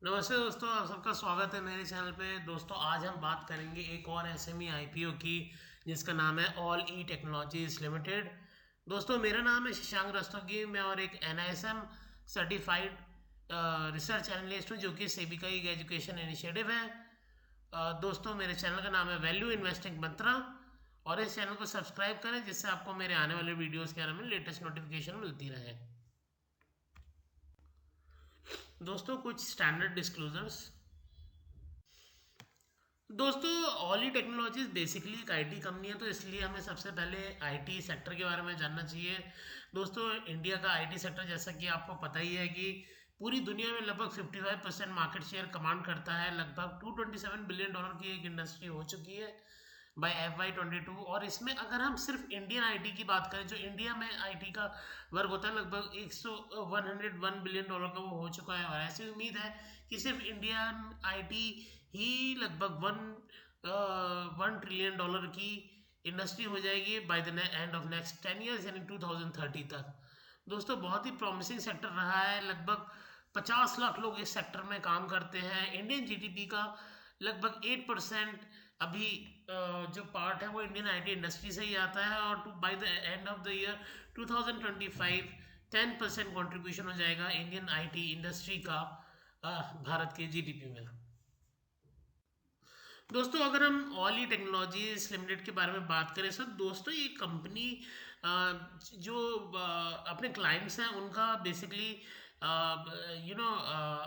नमस्ते दोस्तों, आप सबका स्वागत है मेरे चैनल पे। दोस्तों आज हम बात करेंगे एक और एसएमई आईपीओ की, जिसका नाम है ऑल ई टेक्नोलॉजीज लिमिटेड। दोस्तों मेरा नाम है शशांक रस्तोगी, मैं और एक एनआईएसएम सर्टिफाइड रिसर्च एनालिस्ट हूँ, जो कि सेबी का एक एजुकेशन इनिशिएटिव है। दोस्तों मेरे चैनल का नाम है वैल्यू इन्वेस्टिंग मंत्रा, और इस चैनल को सब्सक्राइब करें जिससे आपको मेरे आने वाले वीडियोज़ के बारे में लेटेस्ट नोटिफिकेशन मिलती रहे। दोस्तों कुछ स्टैंडर्ड डिस्क्लोजर्स। दोस्तों ऑली टेक्नोलॉजीज बेसिकली एक आईटी कंपनी है, तो इसलिए हमें सबसे पहले आईटी सेक्टर के बारे में जानना चाहिए। दोस्तों इंडिया का आईटी सेक्टर, जैसा कि आपको पता ही है कि पूरी दुनिया में लगभग 55% मार्केट शेयर कमांड करता है। लगभग $227 बिलियन की एक इंडस्ट्री हो चुकी है बाय FY22। और इसमें अगर हम सिर्फ इंडियन आईटी की बात करें, जो इंडिया में आईटी का वर्ग होता है, लगभग 101 बिलियन डॉलर का वो हो चुका है। और ऐसी उम्मीद है कि सिर्फ इंडियन आईटी ही लगभग 1 ट्रिलियन डॉलर की इंडस्ट्री हो जाएगी by the end of next 10 years, यानी 2030 तक। दोस्तों बहुत ही प्रॉमिसिंग सेक्टर रहा है। लगभग 50 लाख लोग इस सेक्टर में काम करते हैं। इंडियन जीडीपी का लगभग 8% अभी जो पार्ट है वो इंडियन आईटी इंडस्ट्री से ही आता है। और by the end of the year 2025 10% contribution हो जाएगा इंडियन आईटी इंडस्ट्री का भारत के जीडीपी में। दोस्तों अगर हम ऑल ई टेक्नोलॉजीज लिमिटेड के बारे में बात करें सर, दोस्तों ये कंपनी जो अपने क्लाइंट्स हैं उनका बेसिकली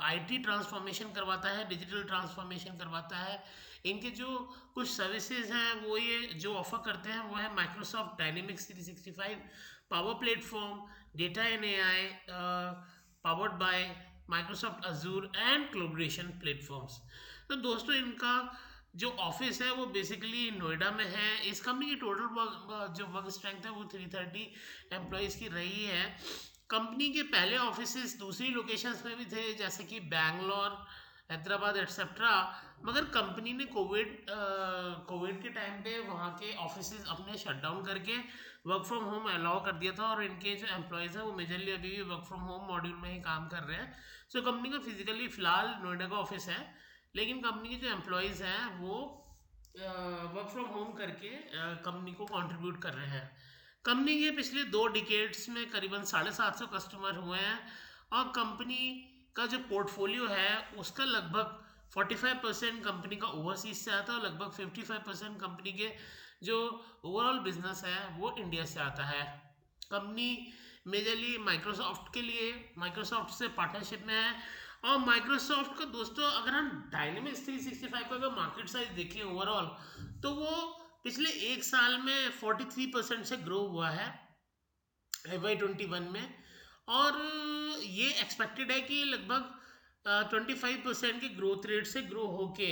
आईटी ट्रांसफॉर्मेशन करवाता है, डिजिटल ट्रांसफॉर्मेशन करवाता है। इनके जो कुछ सर्विसेज हैं वो ये जो ऑफर करते हैं वो है Microsoft dynamics 365, power platform, data and AI powered by Microsoft Azzur and collaboration platforms. तो दोस्तों इनका जो ऑफिस है वो बेसिकली नोएडा में है। इस कंपनी की टोटल जो वर्क स्ट्रेंथ है वो 330 एम्प्लॉयज़ की रही है। कंपनी के पहले ऑफिसेस दूसरी लोकेशंस में भी थे, जैसे कि बैंगलोर, हैदराबाद एट्सेट्रा। मगर कंपनी ने कोविड के टाइम पे वहाँ के ऑफिसेज अपने शट डाउन करके वर्क फ्रॉम होम अलाउ कर दिया था, और इनके जो एम्प्लॉयज़ हैं वो मेजरली अभी भी वर्क फ्रॉम होम मॉड्यूल में ही काम कर रहे हैं। सो कंपनी का फिजिकली फ़िलहाल नोएडा का ऑफिस है, लेकिन कंपनी के जो एम्प्लॉयज़ हैं वो वर्क फ्रॉम होम करके कंपनी को कंट्रीब्यूट कर रहे हैं। कंपनी के पिछले 2 डिकेड्स में करीबन 750 कस्टमर हुए हैं, और कंपनी का जो पोर्टफोलियो है उसका लगभग 45% कंपनी का ओवरसीज से आता है, और लगभग 55% कंपनी के जो ओवरऑल बिजनेस है वो इंडिया से आता है। कंपनी मेजरली माइक्रोसॉफ्ट से पार्टनरशिप में है। और माइक्रोसॉफ्ट का दोस्तों अगर हम डायनेमिक्स 365 का अगर मार्केट साइज देखें ओवरऑल, तो वो पिछले एक साल में 43% से ग्रो हुआ है FY21 में। और ये एक्सपेक्टेड है कि लगभग 25% की ग्रोथ रेट से ग्रो होके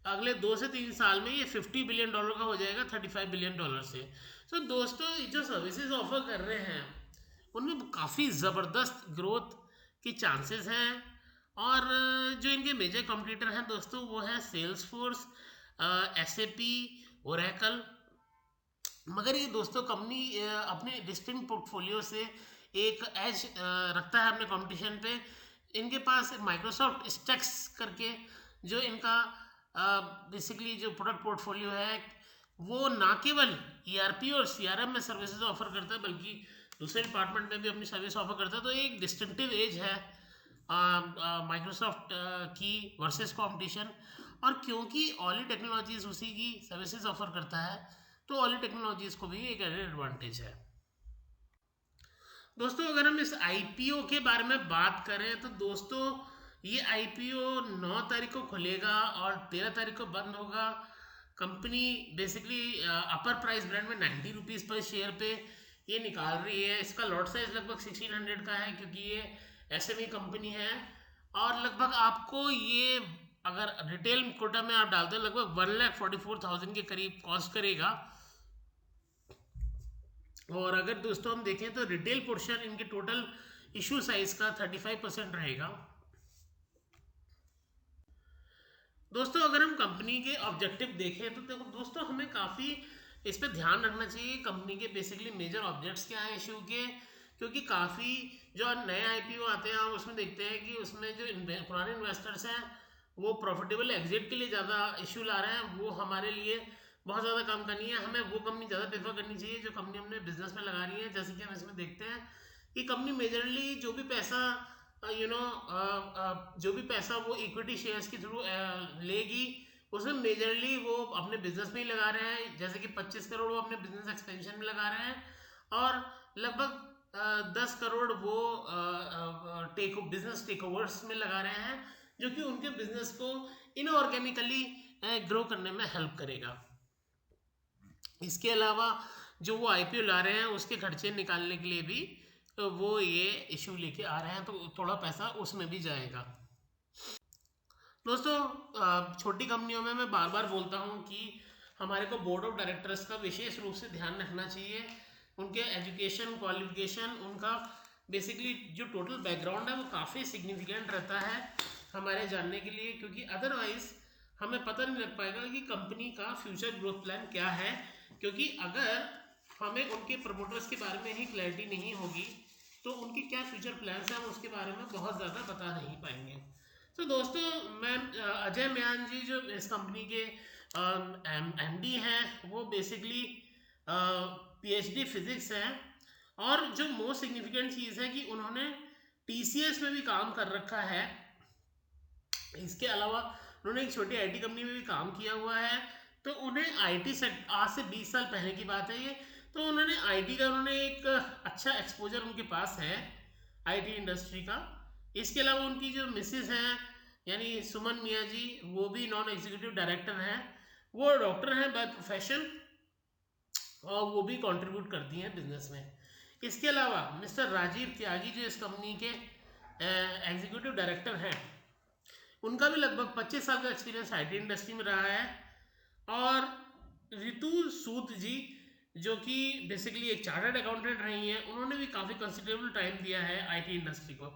अगले 2 से 3 साल में ये $50 बिलियन का हो जाएगा 35 बिलियन से। तो दोस्तों जो सर्विसेज ऑफर कर रहे हैं उनमें काफ़ी ज़बरदस्त ग्रोथ की चांसेस हैं। और जो इनके मेजर कॉम्पिटिटर हैं दोस्तों वो है सेल्स फोर्स, SAP, ओरेकल। मगर ये दोस्तों कंपनी अपने डिस्टिंक्ट पोर्टफोलियो से एक एज रखता है अपने कंपटीशन पे। इनके पास माइक्रोसॉफ्ट स्टैक्स करके जो इनका बेसिकली जो प्रोडक्ट पोर्टफोलियो है वो ना केवल ERP और CRM में सर्विसेज ऑफर करता है, बल्कि दूसरे डिपार्टमेंट में भी अपनी सर्विस ऑफर करता है। तो एक डिस्टिंक्टिव एज है माइक्रोसॉफ्ट की वर्सेस कंपटीशन। और क्योंकि ऑली टेक्नोलॉजीज उसी की सर्विसेज ऑफर करता है, तो ऑली टेक्नोलॉजीज को भी एक एडेड एडवांटेज है। दोस्तों अगर हम इस IPO के बारे में बात करें, तो दोस्तों ये IPO 9 तारीख को खुलेगा और 13 तारीख को बंद होगा। Company basically upper price brand में 90 रुपीज़ पर शेयर पे ये निकाल रही है। इसका लॉट साइज लगभग 1600 का है, क्योंकि ये SME कंपनी है। और लगभग आपको ये अगर रिटेल कोटा में आप डालते हैं लगभग 1,44,000 के करीब कॉस्ट करेगा। और अगर दोस्तों हम देखें तो रिटेल पोर्शन इनके टोटल इशू साइज का 35% रहेगा। दोस्तों अगर हम कंपनी के ऑब्जेक्टिव देखें तो देखो दोस्तों हमें काफ़ी इस पर ध्यान रखना चाहिए। कंपनी के बेसिकली मेजर ऑब्जेक्ट्स क्या हैं इशू के, क्योंकि काफ़ी जो नए आईपीओ आते हैं आप उसमें देखते हैं कि उसमें जो पुराने इन्वेस्टर्स हैं वो प्रॉफिटेबल एग्जिट के लिए ज़्यादा इशू ला रहे हैं। वो हमारे लिए बहुत ज़्यादा काम करनी है, हमें वो कंपनी ज़्यादा प्रेफर करनी चाहिए जो कंपनी हमने बिजनेस में लगा रही है। जैसे कि हम इसमें देखते हैं कि कंपनी मेजरली जो भी पैसा जो भी पैसा वो इक्विटी शेयर्स के थ्रू लेगी उसमें मेजरली वो अपने बिजनेस में ही लगा रहे हैं। जैसे कि 25 करोड़ वो अपने बिजनेस एक्सपेंशन में लगा रहे हैं और लगभग 10 करोड़ वो बिजनेस टेक ओवर्स में लगा रहे हैं, जो कि उनके बिजनेस को इनऑर्गेनिकली ग्रो करने में हेल्प करेगा। इसके अलावा जो वो आईपीओ ला रहे हैं उसके खर्चे निकालने के लिए भी वो ये इशू लेके आ रहे हैं, तो थोड़ा पैसा उसमें भी जाएगा। दोस्तों छोटी कंपनियों में मैं बार बार बोलता हूँ कि हमारे को बोर्ड ऑफ डायरेक्टर्स का विशेष रूप से ध्यान रखना चाहिए। उनके एजुकेशन क्वालिफिकेशन, उनका बेसिकली जो टोटल बैकग्राउंड है वो काफ़ी सिग्निफिकेंट रहता है हमारे जानने के लिए, क्योंकि अदरवाइज हमें पता नहीं लग पाएगा कि कंपनी का फ्यूचर ग्रोथ प्लान क्या है। क्योंकि अगर हमें उनके प्रमोटर्स के बारे में ही क्लैरिटी नहीं होगी तो उनके क्या फ्यूचर प्लान्स हैं हम उसके बारे में बहुत ज़्यादा बता नहीं पाएंगे। तो दोस्तों मैं अजय म्यान जी जो इस कंपनी के एमडी हैं वो बेसिकली पीएचडी फिजिक्स हैं, और जो मोस्ट सिग्निफिकेंट चीज़ है कि उन्होंने टीसीएस में भी काम कर रखा है। इसके अलावा उन्होंने एक छोटी आईटी कंपनी में भी काम किया हुआ है। तो उन्हें आईटी सेक्टर, आज से 20 साल पहले की बात है ये, तो उन्होंने आईटी का एक अच्छा एक्सपोजर उनके पास है आईटी इंडस्ट्री का। इसके अलावा उनकी जो मिसेस हैं यानी सुमन मिया जी, वो भी नॉन एग्जीक्यूटिव डायरेक्टर हैं, वो डॉक्टर हैं बाय प्रोफेशन और वो भी कंट्रीब्यूट करती हैं बिजनेस में। इसके अलावा मिस्टर राजीव त्यागी जो इस कंपनी के एग्जीक्यूटिव डायरेक्टर हैं, उनका भी लगभग 25 साल का एक्सपीरियंस आईटी इंडस्ट्री में रहा है। और रितु सूद जी जो कि बेसिकली एक चार्टर्ड अकाउंटेंट रही हैं, उन्होंने भी काफ़ी कंसिडरेबल टाइम दिया है आईटी इंडस्ट्री को।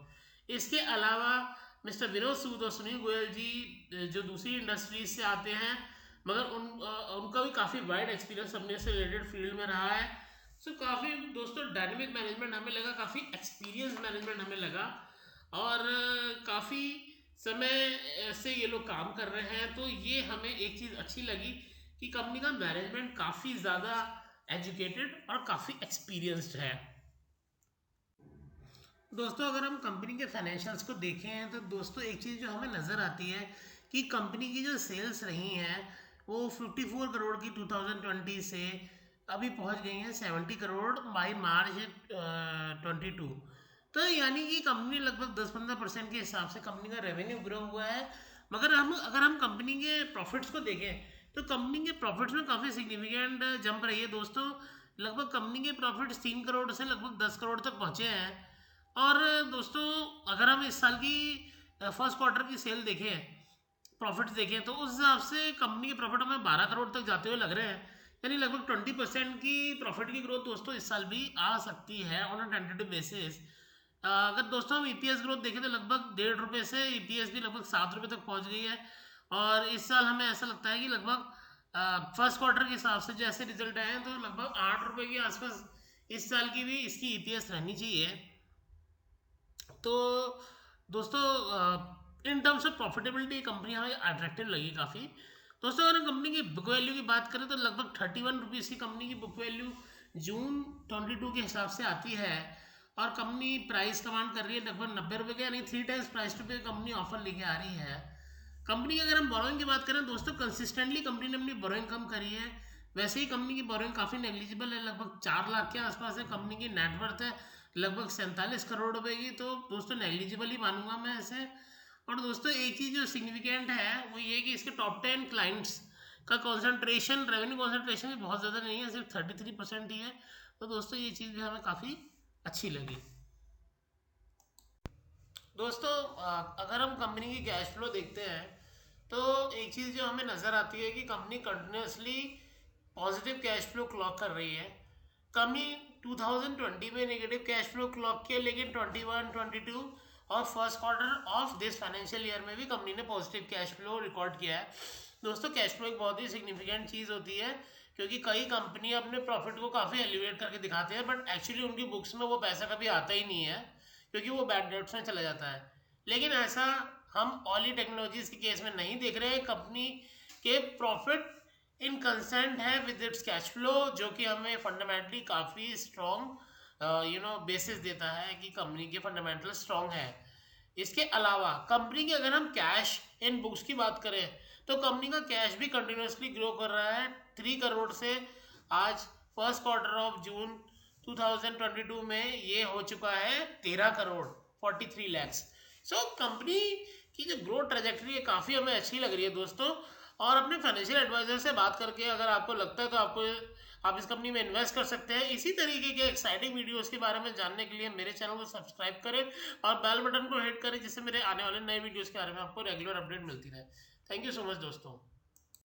इसके अलावा मिस्टर विनोद सूद और सुनील गोयल जी जो दूसरी इंडस्ट्रीज से आते हैं, मगर उनका भी काफ़ी वाइड एक्सपीरियंस अपने से रिलेटेड फील्ड में रहा है। सो काफ़ी दोस्तों डायनेमिक मैनेजमेंट हमें लगा, काफ़ी एक्सपीरियंस मैनेजमेंट हमें लगा, और काफ़ी समय से ये लोग काम कर रहे हैं। तो ये हमें एक चीज़ अच्छी लगी कि कंपनी का मैनेजमेंट काफ़ी ज़्यादा एजुकेटेड और काफ़ी एक्सपीरियंस्ड है। दोस्तों अगर हम कंपनी के फाइनेंशियल्स को देखें तो दोस्तों एक चीज़ जो हमें नज़र आती है कि कंपनी की जो सेल्स रही हैं वो 54 करोड़ की 2020 से अभी पहुंच गई हैं 70 करोड़ बाई मार्च 22। तो यानी कि कंपनी लगभग 10-15% के हिसाब से कंपनी का रेवेन्यू ग्रो हुआ है। मगर अगर हम कंपनी के प्रॉफिट्स को देखें तो कंपनी के प्रॉफिट्स में काफ़ी सिग्निफिकेंट जंप रही है दोस्तों। लगभग कंपनी के प्रॉफिट्स 3 करोड़ से लगभग 10 करोड़ तक पहुँचे हैं। और दोस्तों अगर हम इस साल की फर्स्ट क्वार्टर की सेल देखें, प्रॉफिट्स देखें, तो उस हिसाब से कंपनी के प्रॉफिट हमें 12 करोड़ तक जाते हुए लग रहे हैं। यानी लगभग 20% की प्रॉफिट की ग्रोथ दोस्तों इस साल भी आ सकती है ऑन अ टेंटेटिव बेसिस। अगर दोस्तों हम ईपीएस ग्रोथ देखें तो लगभग ₹1.5 से ईपीएस भी लगभग ₹7 तक पहुंच गई है। और इस साल हमें ऐसा लगता है कि लगभग फर्स्ट क्वार्टर के हिसाब से जैसे रिजल्ट आए हैं तो लगभग ₹8 के आसपास इस साल की भी इसकी ईपीएस रहनी चाहिए। तो दोस्तों in terms of profitability company हमें अट्रैक्टिव लगी काफ़ी। दोस्तों अगर कंपनी की बुक वैल्यू की बात करें तो लगभग ₹31 की कंपनी की बुक वैल्यू जून 22 के हिसाब से आती है, और कंपनी प्राइस कमांड कर रही है लगभग ₹90 के, यानी 3 टाइम्स प्राइस टू पे कंपनी ऑफर लेके आ रही है। कंपनी की अगर हम बोरोइंग की बात करें दोस्तों, कंसिस्टेंटली कंपनी ने अपनी बोरोइंग कम करी है। वैसे ही कंपनी की बोरोइंग काफ़ी नेग्लिजिबल है, लगभग 4 लाख के आसपास है। कंपनी की नेटवर्थ है लगभग 47 करोड़ रुपए की, तो दोस्तों नेग्लिजिबल ही मानूंगा मैं ऐसे। और दोस्तों एक चीज़ जो सिग्निफिकेंट है वो ये कि इसके टॉप 10 क्लाइंट्स का कॉन्सेंट्रेशन, रेवेन्यू कॉन्सेंट्रेशन भी बहुत ज़्यादा नहीं है, सिर्फ 33% ही है। तो दोस्तों ये चीज़ भी हमें काफ़ी अच्छी लगी। दोस्तों अगर हम कंपनी की कैश फ्लो देखते हैं तो एक चीज़ जो हमें नज़र आती है कि company continuously positive cash flow clock कर रही है। कंपनी 2020 में नेगेटिव कैश फ्लो क्लॉक किया, लेकिन 21, 22 और first quarter of this financial year में भी कंपनी ने पॉजिटिव कैश फ्लो रिकॉर्ड किया है। दोस्तों कैश फ्लो एक बहुत ही सिग्निफिकेंट चीज़ होती है, क्योंकि कई कंपनी अपने प्रॉफिट को काफ़ी एलिवेट करके दिखाते हैं, बट एक्चुअली उनकी बुक्स में वो पैसा कभी आता ही नहीं है, क्योंकि वो बैड डेट्स में चला जाता है। लेकिन ऐसा हम ऑली टेक्नोलॉजीज के केस में नहीं देख रहे हैं। कंपनी के प्रॉफिट इन कंसेंट है विद इट्स कैश फ्लो, जो कि हमें फंडामेंटली काफ़ी स्ट्रॉन्ग बेसिस देता है कि कंपनी के फंडामेंटल स्ट्रॉन्ग है। इसके अलावा कंपनी के अगर हम कैश इन बुक्स की बात करें तो कंपनी का कैश भी कंटिन्यूसली ग्रो कर रहा है। 3 करोड़ से आज फर्स्ट क्वार्टर ऑफ जून 2022 में ये हो चुका है 13 करोड़ 43 लैक्स। सो कंपनी की जो ग्रोथ ट्रेजेक्टरी है काफ़ी हमें अच्छी लग रही है दोस्तों। और अपने फाइनेंशियल एडवाइजर से बात करके अगर आपको लगता है तो आप इस कंपनी में इन्वेस्ट कर सकते हैं। इसी तरीके के एक्साइटिंग वीडियोस के बारे में जानने के लिए मेरे चैनल को सब्सक्राइब करें और बेल बटन को हिट करें, जिससे मेरे आने वाले नए वीडियोस के बारे में आपको रेगुलर अपडेट मिलती रहे। थैंक यू सो मच दोस्तों।